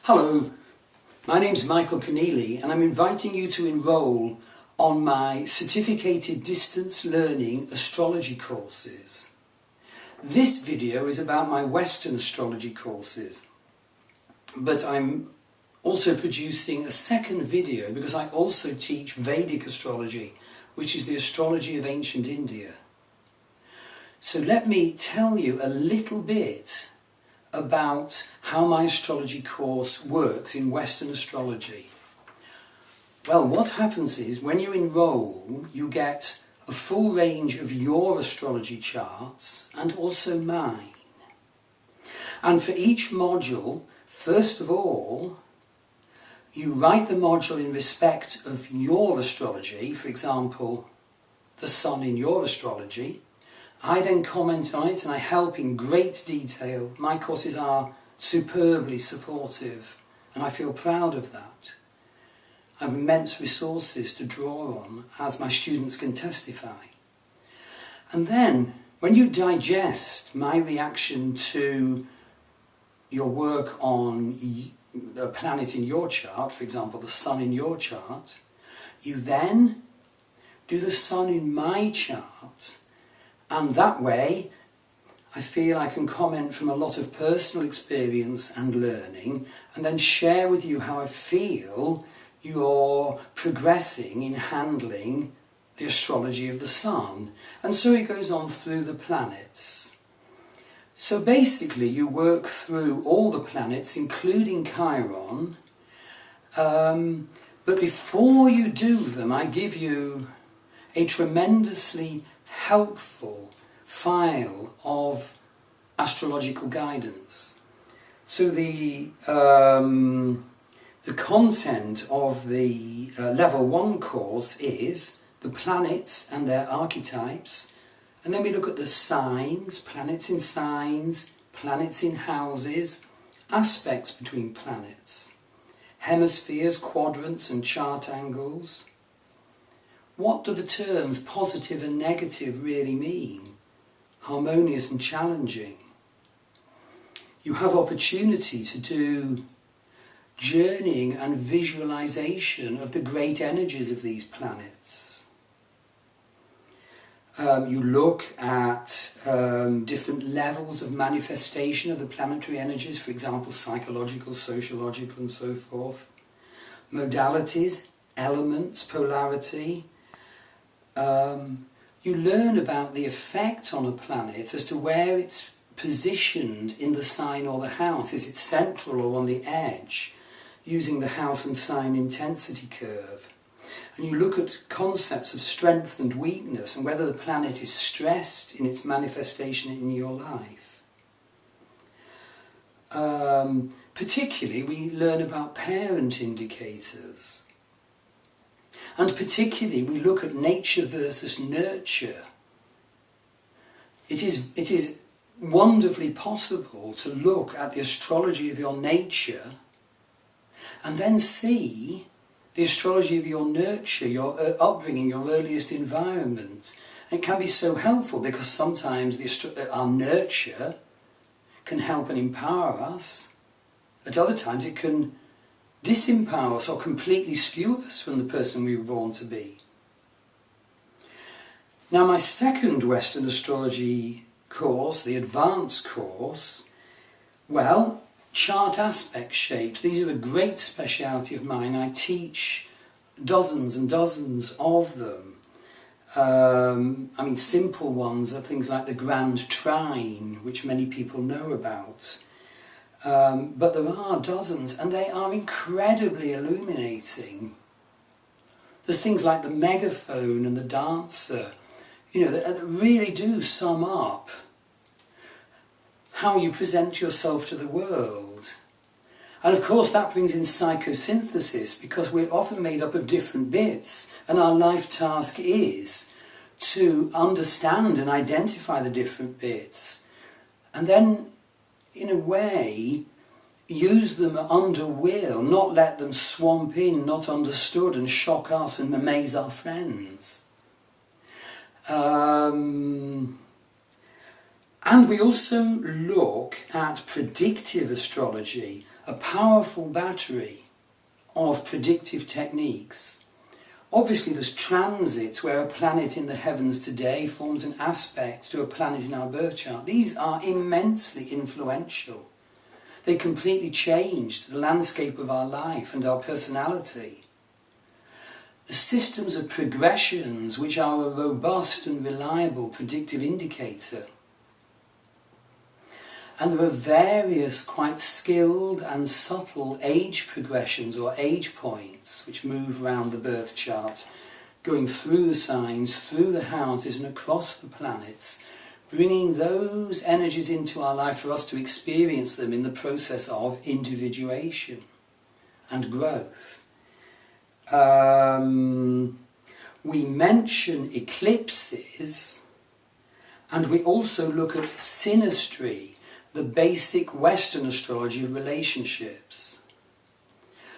Hello, my name's Michael Conneely and I'm inviting you to enrol on my certificated distance learning astrology courses. This video is about my Western astrology courses, but I'm also producing a second video because I also teach Vedic astrology, which is the astrology of ancient India. So let me tell you a little bit about how my astrology course works in Western astrology. Well, what happens is when you enroll, you get a full range of your astrology charts and also mine. And for each module, first of all, you write the module in respect of your astrology, for example, the sun in your astrology. I then comment on it and I help in great detail. My courses are superbly supportive and I feel proud of that. I have immense resources to draw on, as my students can testify. And then, when you digest my reaction to your work on a planet in your chart, for example the sun in your chart, you then do the sun in my chart. And that way, I feel I can comment from a lot of personal experience and learning, and then share with you how I feel you're progressing in handling the astrology of the sun. And so it goes on through the planets. So basically, you work through all the planets, including Chiron, but before you do them, I give you a tremendously helpful file of astrological guidance. So the content of the level 1 course is the planets and their archetypes, and then we look at the signs, planets in houses, aspects between planets, hemispheres, quadrants and chart angles. What do the terms positive and negative really mean? Harmonious and challenging. You have opportunity to do journeying and visualisation of the great energies of these planets. You look at different levels of manifestation of the planetary energies, for example psychological, sociological and so forth. Modalities, elements, polarity. You learn about the effect on a planet as to where it's positioned in the sign or the house. Is it central or on the edge, using the house and sign intensity curve. And you look at concepts of strength and weakness and whether the planet is stressed in its manifestation in your life. Particularly, we learn about parent indicators. And particularly, we look at nature versus nurture. It is wonderfully possible to look at the astrology of your nature and then see the astrology of your nurture, your upbringing, your earliest environment. And it can be so helpful because sometimes our nurture can help and empower us. At other times it can disempower us or completely skew us from the person we were born to be. Now my second Western astrology course, the advanced course, well, chart aspect shapes. These are a great speciality of mine. I teach dozens and dozens of them. I mean simple ones are things like the grand trine, which many people know about. But there are dozens, and they are incredibly illuminating. There's things like the megaphone and the dancer, you know, that really do sum up how you present yourself to the world. And of course that brings in psychosynthesis, because we're often made up of different bits, and our life task is to understand and identify the different bits, and then in a way, use them under will, not let them swamp in, not understood, and shock us and amaze our friends. And we also look at predictive astrology, a powerful battery of predictive techniques. Obviously there's transits where a planet in the heavens today forms an aspect to a planet in our birth chart. These are immensely influential. They completely change the landscape of our life and our personality. The systems of progressions, which are a robust and reliable predictive indicator. And there are various quite skilled and subtle age progressions or age points which move around the birth chart, going through the signs, through the houses and across the planets, bringing those energies into our life for us to experience them in the process of individuation and growth. We mention eclipses, and we also look at synastry, the basic Western astrology of relationships.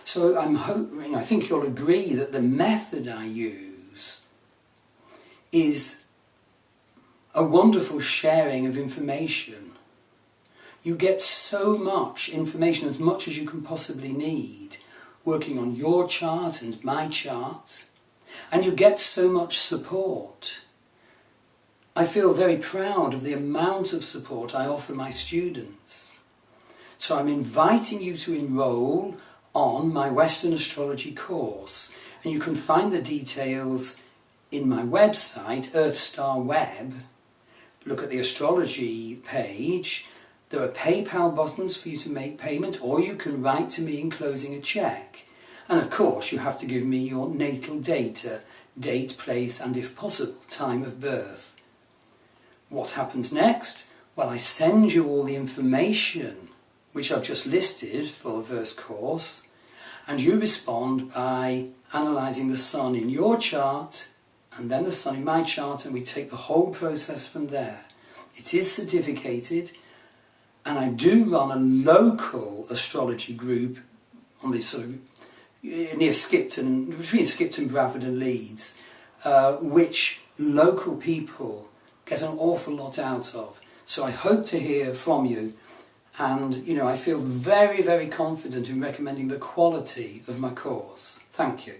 So I think you'll agree that the method I use is a wonderful sharing of information. You get so much information, as much as you can possibly need, working on your chart and my chart, and you get so much support. I feel very proud of the amount of support I offer my students. So I'm inviting you to enroll on my Western Astrology course, and you can find the details in my website, Earthstar Web. Look at the astrology page. There are PayPal buttons for you to make payment, or you can write to me enclosing a cheque. And of course you have to give me your natal data, date, place and if possible time of birth. What happens next? Well, I send you all the information which I've just listed for the first course, and you respond by analysing the sun in your chart and then the sun in my chart, and we take the whole process from there. It is certificated, and I do run a local astrology group on the sort of near Skipton, between Skipton, Bradford and Leeds, which local people get an awful lot out of. So I hope to hear from you, and I feel very, very confident in recommending the quality of my course. Thank you.